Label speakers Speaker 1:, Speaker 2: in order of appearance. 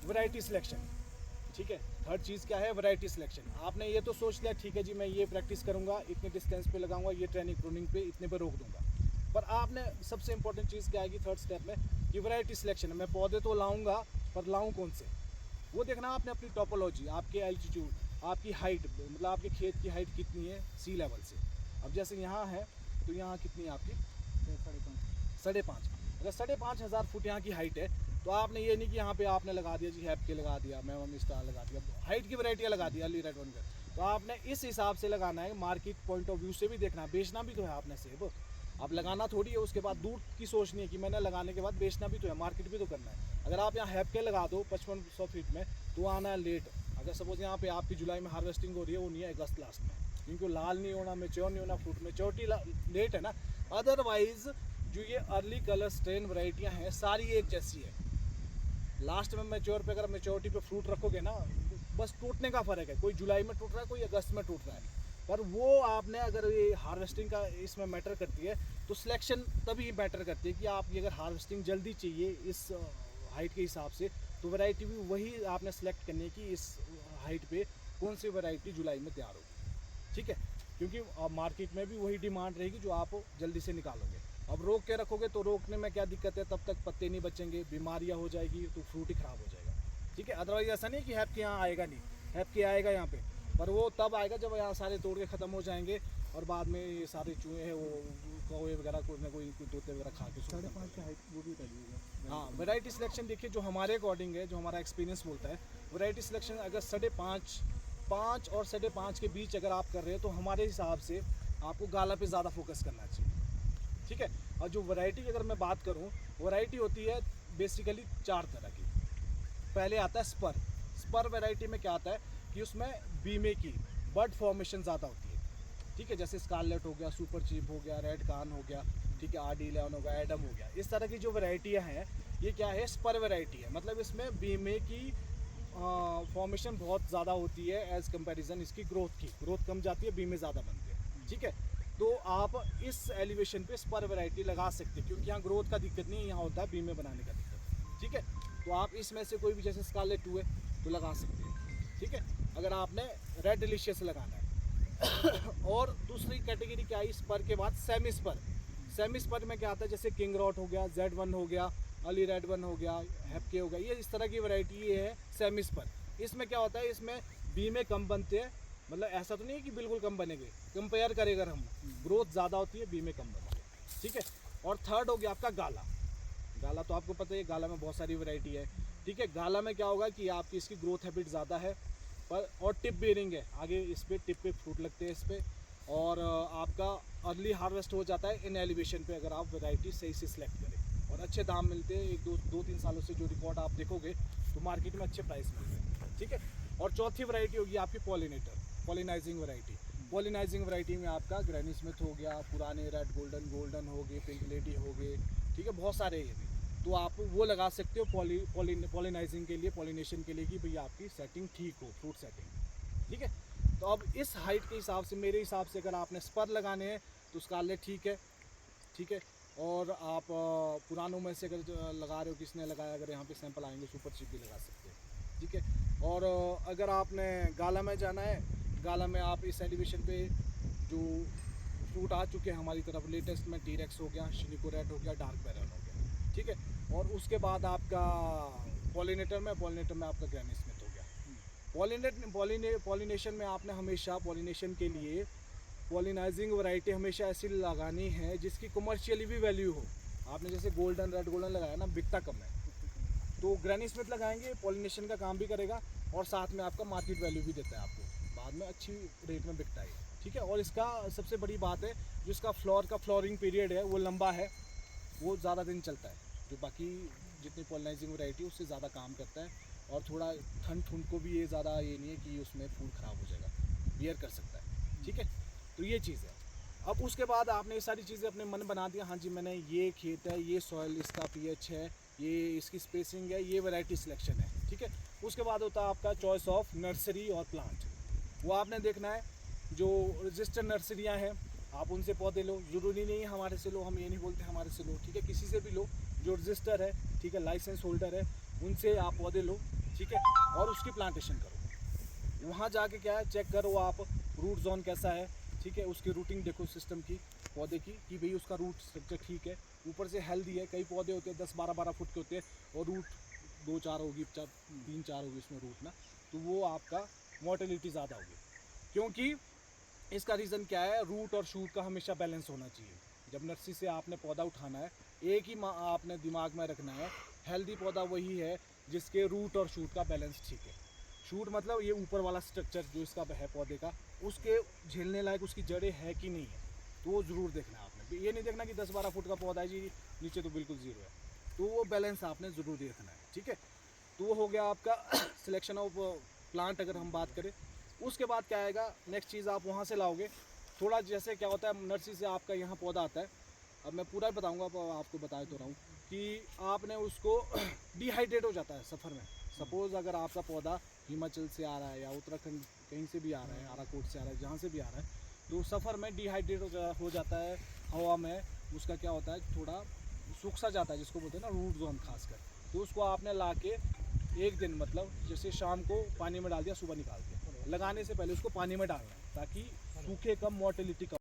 Speaker 1: Variety selection. ठीक है, third चीज़ क्या है, वैरायटी सिलेक्शन। आपने ये तो सोच लिया ठीक है जी मैं ये प्रैक्टिस करूँगा, इतने डिस्टेंस पे लगाऊंगा, ये ट्रेनिंग प्रूनिंग पे इतने पे रोक दूंगा, पर आपने सबसे इंपॉर्टेंट चीज़ क्या आएगी थर्ड स्टेप में कि वैरायटी सिलेक्शन। मैं पौधे तो लाऊंगा पर लाऊं कौन से, वो देखना आपने अपनी टोपोलॉजी, आपके एल्टीट्यूड, आपकी हाइट, मतलब आपके खेत की हाइट कितनी है सी लेवल से। अब जैसे यहाँ है तो यहाँ कितनी है आपकी 5.5। अगर 5,500 फुट यहाँ की हाइट है तो आपने ये नहीं कि यहाँ पे आपने लगा दिया जी हैप के लगा दिया, मैम स्टार लगा दिया, हाइट की वैरायटियाँ लगा दी अर्ली रेड वन का। तो आपने इस हिसाब से लगाना है, मार्केट पॉइंट ऑफ व्यू से भी देखना है, बेचना भी तो है आपने सेब, अब लगाना थोड़ी है उसके बाद दूर की सोचनी है कि मैंने लगाने के बाद बेचना भी तो है, मार्केट भी तो करना है। अगर आप यहाँ हैप के लगा दो 5500 फीट में तो आना है लेट। अगर सपोज यहाँ पे आपकी जुलाई में हार्वेस्टिंग हो रही है, वो नहीं है अगस्त लास्ट में, क्योंकि लाल नहीं होना, मेच्योर नहीं होना, फ्रूट मेच्योरिटी लेट है ना। अदरवाइज जो ये अर्ली कलर स्ट्रेन वैरायटियाँ हैं सारी एक जैसी है, लास्ट में मेच्योर पे अगर मेच्योरिटी पे फ्रूट रखोगे ना, बस टूटने का फ़र्क है, कोई जुलाई में टूट रहा है, कोई अगस्त में टूट रहा है। पर वो आपने अगर ये हार्वेस्टिंग का इसमें मैटर करती है तो सिलेक्शन तभी मैटर करती है कि आप ये अगर हार्वेस्टिंग जल्दी चाहिए इस हाइट के हिसाब से तो वैरायटी भी वही आपने सेलेक्ट करनी है कि इस हाइट पे कौन सी वैरायटी जुलाई में तैयार होगी। ठीक है, क्योंकि मार्केट में भी वही डिमांड रहेगी जो आप जल्दी से निकालोगे। अब रोक के रखोगे तो रोकने में क्या दिक्कत है, तब तक पत्ते नहीं बचेंगे, बीमारियां हो जाएगी, तो फ्रूट ही ख़राब हो जाएगा। ठीक है, अदरवाइज ऐसा नहीं है कि हैप के यहाँ आएगा नहीं, हैप के आएगा यहाँ पे, पर वो तब आएगा जब यहाँ सारे तोड़ के ख़त्म हो जाएंगे और बाद में ये सारे चूहे हैं वो कौवे वगैरह कोई ना कोई तोते वगैरह खा के
Speaker 2: 5.5 की हाइट वो भी बताइएगा।
Speaker 1: हाँ, वैरायटी सिलेक्शन देखिए जो हमारे अकॉर्डिंग है, जो हमारा एक्सपीरियंस बोलता है, वैरायटी सिलेक्शन अगर 5.5 और 5.5 के बीच अगर आप कर रहे हैं तो हमारे हिसाब से आपको गाला पे ज़्यादा फोकस करना चाहिए। ठीक है, और जो वैरायटी की अगर मैं बात करूँ, वैरायटी होती है बेसिकली 4 तरह की। पहले आता है स्पर। स्पर वैरायटी में क्या आता है कि उसमें बीमे की बर्ड फॉर्मेशन ज़्यादा होती है। ठीक है, जैसे स्कारलेट हो गया, सुपर चीप हो गया, रेड कान हो गया, ठीक है, RD11 हो गया, एडम हो गया, इस तरह की जो वैरायटियाँ हैं ये क्या है, स्पर वैरायटी है। मतलब इसमें बीमे की फॉर्मेशन बहुत ज़्यादा होती है एज़ कंपैरिजन इसकी ग्रोथ कम जाती है, बीमे ज़्यादा बनते हैं। ठीक है, तो आप इस एलिवेशन पे स्पर वैरायटी लगा सकते हैं क्योंकि यहाँ ग्रोथ का दिक्कत नहीं है, यहाँ होता है बीमे बनाने का दिक्कत। ठीक है, तो आप इसमें से कोई भी जैसे स्कारलेट 2 है तो लगा सकते हैं। ठीक है, अगर आपने रेड डिलीशियस लगाना है और दूसरी कैटेगरी क्या है स्पर के बाद, सेमी स्पर। सेमी स्पर में क्या आता है, जैसे किंग रॉट हो गया, Z1 हो गया, अर्ली रेड वन हो गया, हैपके हो गया, ये इस तरह की वैरायटी ये है सेमी स्पर। इसमें क्या होता है, इसमें बीमे कम बनते हैं, मतलब ऐसा तो नहीं है कि बिल्कुल कम बनेंगे, कंपेयर करें अगर हम, ग्रोथ ज़्यादा होती है, बीमे कम बनते हैं। ठीक है, और थर्ड हो गया आपका गाला। गाला तो आपको पता है, गाला में बहुत सारी वैरायटी है। ठीक है, गाला में क्या होगा कि आपकी इसकी ग्रोथ हैबिट ज़्यादा है पर, और टिप बेरिंग है, आगे इस पर टिप पे फ्रूट लगते हैं इस पर, और आपका अर्ली हार्वेस्ट हो जाता है इन एलिवेशन पे अगर आप वैरायटी सही से सिलेक्ट करें, और अच्छे दाम मिलते हैं। 2-3 सालों से जो रिकॉर्ड आप देखोगे तो मार्केट में अच्छे प्राइस मिलते हैं। ठीक है, और चौथी वैरायटी होगी आपकी पॉलिनेटर, पॉलिनाइजिंग वैरायटी। पॉलिनाइजिंग वैरायटी में आपका ग्रैनी स्मिथ हो गया, पुराने रेड गोल्डन हो गए, पिंक लेडी हो गए, ठीक है, बहुत सारे ये भी, तो आप वो लगा सकते हो पॉलिनाइजिंग के लिए, पॉलिनेशन के लिए, कि भैया आपकी सेटिंग ठीक हो, फ्रूट सेटिंग। ठीक है, तो अब इस हाइट के हिसाब से, मेरे हिसाब से अगर आपने स्पर लगाने हैं तो स्कारलेट ठीक है। ठीक है, और आप पुरानों में से अगर लगा रहे हो, किसने लगाया, अगर यहाँ पे सैंपल आएंगे सुपर चिप भी लगा सकते हैं। ठीक है, और अगर आपने गाला में जाना है, गाला में आप इस एलिवेशन पे जो फ्रूट आ चुके हैं हमारी तरफ, लेटेस्ट में टीरेक्स हो गया, शिनिको रेड हो गया, डार्क बैरन हो गया। ठीक है, और उसके बाद आपका पॉलिनेटर में आपका ग्रैनी स्मिथ हो गया। पॉलिनेशन में आपने हमेशा पॉलिनेशन के लिए पॉलिनाइजिंग वैरायटी हमेशा ऐसी लगानी है जिसकी कमर्शियली भी वैल्यू हो। आपने जैसे रेड गोल्डन लगाया ना, बिकता कम है, तो ग्रैनी स्मिथ लगाएंगे, पॉलिनेशन का काम भी करेगा और साथ में आपका मार्केट वैल्यू भी देता है, आपको बाद में अच्छी रेट में बिकता है। ठीक है, और इसका सबसे बड़ी बात है जो इसका फ्लोरिंग पीरियड है वो लंबा है, वो ज़्यादा दिन चलता है, जो बाकी जितनी पॉलिनाइजिंग वैरायटी उससे ज़्यादा काम करता है, और थोड़ा ठंड को भी ये ज़्यादा ये नहीं है कि उसमें फूल ख़राब हो जाएगा, बियर कर सकता है। ठीक है, तो ये चीज़ है। अब उसके बाद आपने ये सारी चीज़ें अपने मन बना दिया, हाँ जी मैंने ये खेत है, ये सॉइल, इसका pH है, ये इसकी स्पेसिंग है, ये वैरायटी सिलेक्शन है। ठीक है, उसके बाद होता है आपका चॉइस ऑफ नर्सरी और प्लांट। वो आपने देखना है, जो रजिस्टर्ड नर्सरियाँ हैं आप उनसे पौधे लो, ज़रूरी नहीं है हमारे से लो, हम ये नहीं बोलते हमारे से लो, ठीक है, किसी से भी लो जो रजिस्टर है, ठीक है, लाइसेंस होल्डर है, उनसे आप पौधे लो। ठीक है, और उसकी प्लांटेशन करो। वहाँ जाके क्या है, चेक करो आप रूट जोन कैसा है, ठीक है, उसकी रूटिंग देखो सिस्टम की पौधे की कि भाई उसका रूट स्ट्रक्चर ठीक है, ऊपर से हेल्दी है। कई पौधे होते हैं 10-12 फुट के होते हैं और रूट 2-4 होगी, 3-4 होगी उसमें रूट ना, तो वो आपका मोर्टेलिटी ज़्यादा होगी। क्योंकि इसका रीज़न क्या है, रूट और शूट का हमेशा बैलेंस होना चाहिए। जब नर्सरी से आपने पौधा उठाना है, एक ही आपने दिमाग में रखना है, हेल्दी पौधा वही है जिसके रूट और शूट का बैलेंस ठीक है। शूट मतलब ये ऊपर वाला स्ट्रक्चर जो इसका है पौधे का, उसके झेलने लायक उसकी जड़ें है कि नहीं है, तो वो ज़रूर देखना है आपने। ये नहीं देखना कि 10-12 फुट का पौधा है जी, नीचे तो बिल्कुल ज़ीरो है, तो वो बैलेंस आपने ज़रूर देखना है, ठीक है। तो वो हो गया आपका सिलेक्शन ऑफ प्लांट। अगर हम बात करें, उसके बाद क्या आएगा, नेक्स्ट चीज़ आप वहाँ से लाओगे। थोड़ा जैसे क्या होता है, नर्सरी से आपका यहाँ पौधा आता है, अब मैं पूरा बताऊँगा, आपको बता तो रहा हूँ कि आपने उसको डिहाइड्रेट हो जाता है सफ़र में। सपोज़ अगर आपका पौधा हिमाचल से आ रहा है या उत्तराखंड कहीं से भी आ रहा है, आराकोट से आ रहा है, जहाँ से भी आ रहा है, तो सफ़र में डिहाइड्रेट हो जाता है हवा में। उसका क्या होता है, थोड़ा सूख सा जाता है, जिसको बोलते हैं ना रूट जोन खासकर। तो उसको आपने ला के एक दिन, मतलब जैसे शाम को पानी में डाल दिया, सुबह निकाल दिया, लगाने से पहले उसको पानी में डालना है ताकि सूखे कम, मोर्टेलिटी कम।